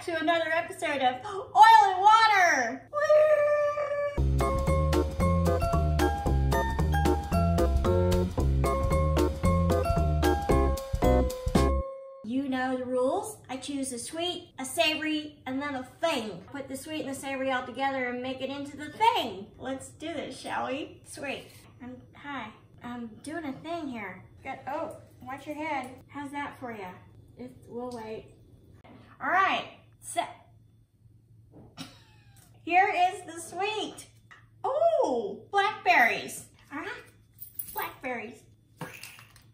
to another episode of Oil and Water. You know the rules. I choose a sweet, a savory, and then a thing. Put the sweet and the savory all together and make it into the thing. Let's do this, shall we? Sweet. Hi. I'm doing a thing here. Oh, watch your head. How's that for you? We'll wait. All right, so here is the sweet. Oh, blackberries. All right, blackberries.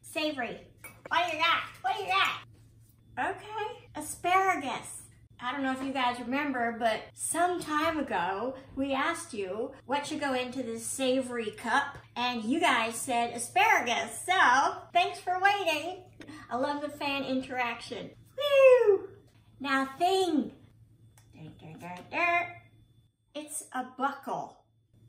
Savory. What do you got? What do you got? Okay, asparagus. I don't know if you guys remember, but some time ago, we asked you what should go into this savory cup, and you guys said asparagus, so thanks for waiting. I love the fan interaction. Woo! Now thing. It's a buckle.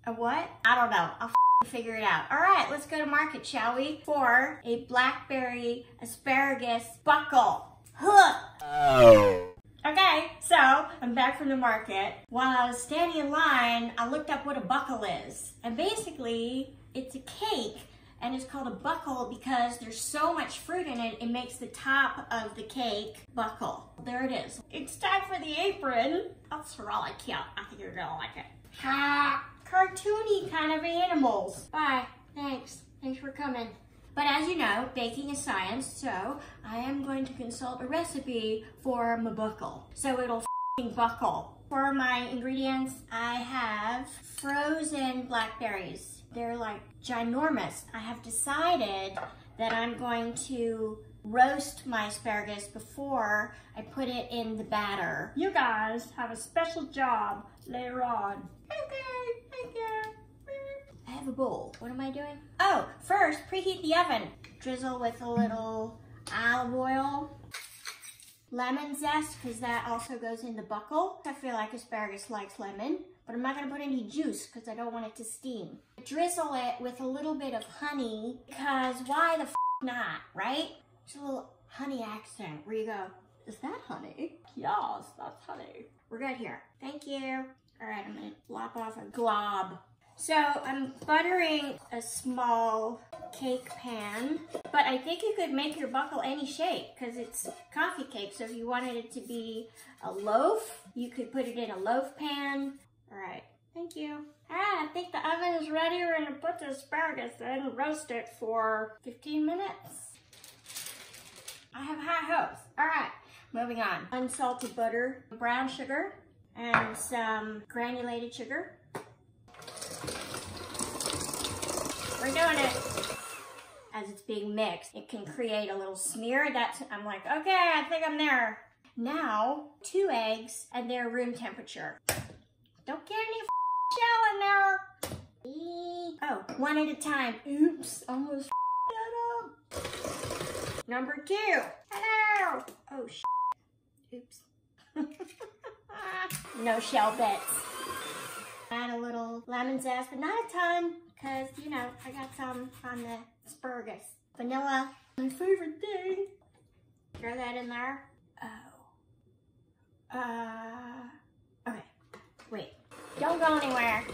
A what? I don't know. I'll figure it out. All right, let's go to market, shall we? For a blackberry asparagus buckle. Huh. Oh. Okay, so I'm back from the market. While I was standing in line, I looked up what a buckle is. And basically, it's a cake, and it's called a buckle because there's so much fruit in it, it makes the top of the cake buckle. There it is. It's time for the apron. That's really cute. I think you're gonna like it. Ha! Cartoony kind of animals. Bye. Thanks. Thanks for coming. But as you know, baking is science, so I am going to consult a recipe for my buckle. So it'll f***ing buckle. For my ingredients, I have frozen blackberries. They're like ginormous. I have decided that I'm going to roast my asparagus before I put it in the batter. You guys have a special job later on. Okay, thank you. I have a bowl. What am I doing? Oh, first, preheat the oven. Drizzle with a little olive oil. Lemon zest, because that also goes in the buckle. I feel like asparagus likes lemon, but I'm not gonna put any juice because I don't want it to steam. Drizzle it with a little bit of honey, because why the f not, right? Just a little honey accent where you go, is that honey? Yes, that's honey. We're good here. Thank you. All right, I'm gonna lop off a glob. So I'm buttering a small cake pan, but I think you could make your buckle any shape because it's coffee cake. So if you wanted it to be a loaf, you could put it in a loaf pan. All right, thank you. All right, I think the oven is ready. We're gonna put the asparagus in and roast it for 15 minutes. I have high hopes. All right, moving on. Unsalted butter, brown sugar, and some granulated sugar. We're doing it. As it's being mixed, it can create a little smear. I'm like, okay, I think I'm there. Now, 2 eggs, and they're room temperature. Don't get any shell in there. Oh, 1 at a time. Oops, almost that up. Number 2. Hello. Oh, oops. No shell bits. Add a little lemon zest, but not a ton, because, you know, I got some on the asparagus. Vanilla, my favorite thing. Throw that in there. Oh. Okay. Wait. Don't go anywhere.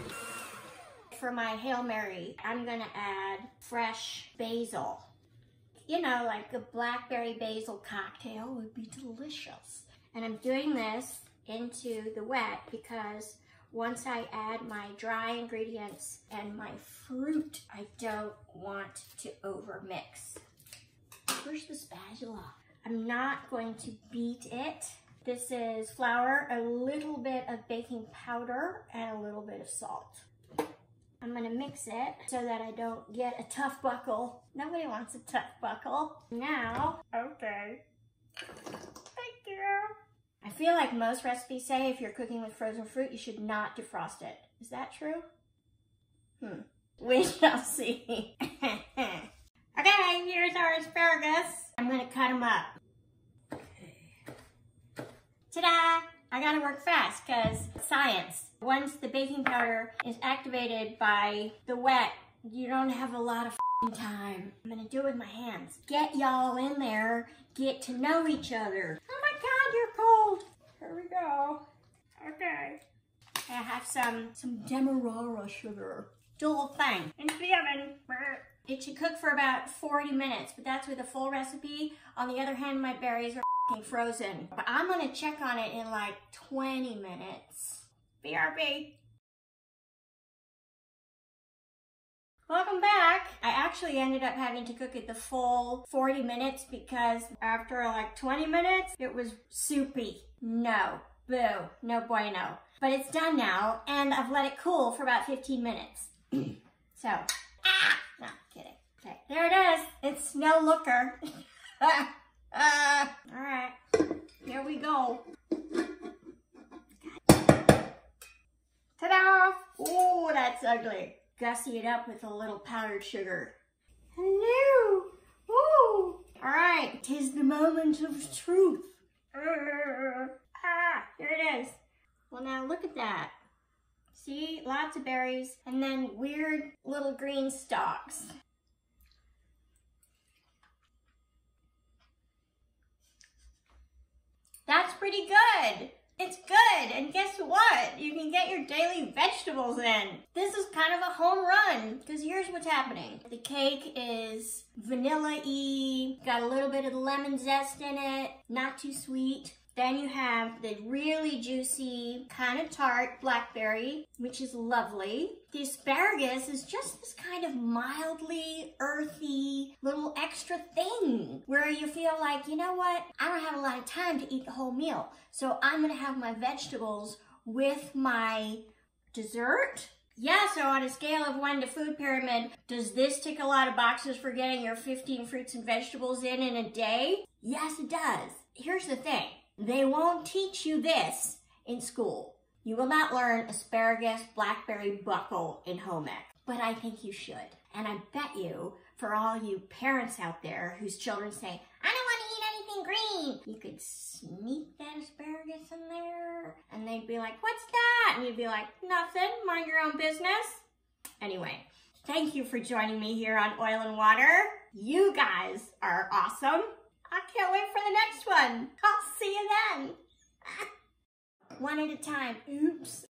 For my Hail Mary, I'm gonna add fresh basil. You know, like a blackberry basil cocktail would be delicious. And I'm doing this into the wet because once I add my dry ingredients and my fruit, I don't want to overmix. Where's the spatula? I'm not going to beat it. This is flour, a little bit of baking powder, and a little bit of salt. I'm gonna mix it so that I don't get a tough buckle. Nobody wants a tough buckle. Now, okay. Thank you. I feel like most recipes say if you're cooking with frozen fruit, you should not defrost it. Is that true? We shall see. Okay, here's our asparagus. I'm gonna cut them up. Ta-da! I gotta work fast because science. Once the baking powder is activated by the wet, you don't have a lot of time. I'm gonna do it with my hands. Get y'all in there, get to know each other. Oh my God, you're cold. Here we go. Okay. I have some demerara sugar. Do a little thing into the oven. It should cook for about 40 minutes, but that's with a full recipe. On the other hand, my berries are frozen. But I'm gonna check on it in like 20 minutes. BRB. Welcome back. I actually ended up having to cook it the full 40 minutes because after like 20 minutes, it was soupy. No, boo, no bueno. But it's done now, and I've let it cool for about 15 minutes. So, no, kidding. Okay, there it is. It's no looker. All right, here we go. Ta-da! Oh, that's ugly. Gussy it up with a little powdered sugar. Hello! Ooh! All right, 'tis the moment of truth. Here it is. Well, now look at that. See, lots of berries and then weird little green stalks. That's pretty good. It's good, and guess what? You can get your daily vegetables in. This is kind of a home run, because here's what's happening. The cake is vanilla-y, got a little bit of lemon zest in it, not too sweet. Then you have the really juicy, kind of tart blackberry, which is lovely. The asparagus is just this kind of mildly earthy little extra thing where you feel like, you know what? I don't have a lot of time to eat the whole meal, so I'm gonna have my vegetables with my dessert. Yeah, so on a scale of 1 to food pyramid, does this tick a lot of boxes for getting your 15 fruits and vegetables in a day? Yes, it does. Here's the thing. They won't teach you this in school. You will not learn asparagus blackberry buckle in home ec, but I think you should. And I bet you, for all you parents out there whose children say, I don't want to eat anything green, you could sneak that asparagus in there, and they'd be like, what's that? And you'd be like, nothing, mind your own business. Anyway, thank you for joining me here on Oil and Water. You guys are awesome. I can't wait for the next one. I'll see you then. One at a time. Oops.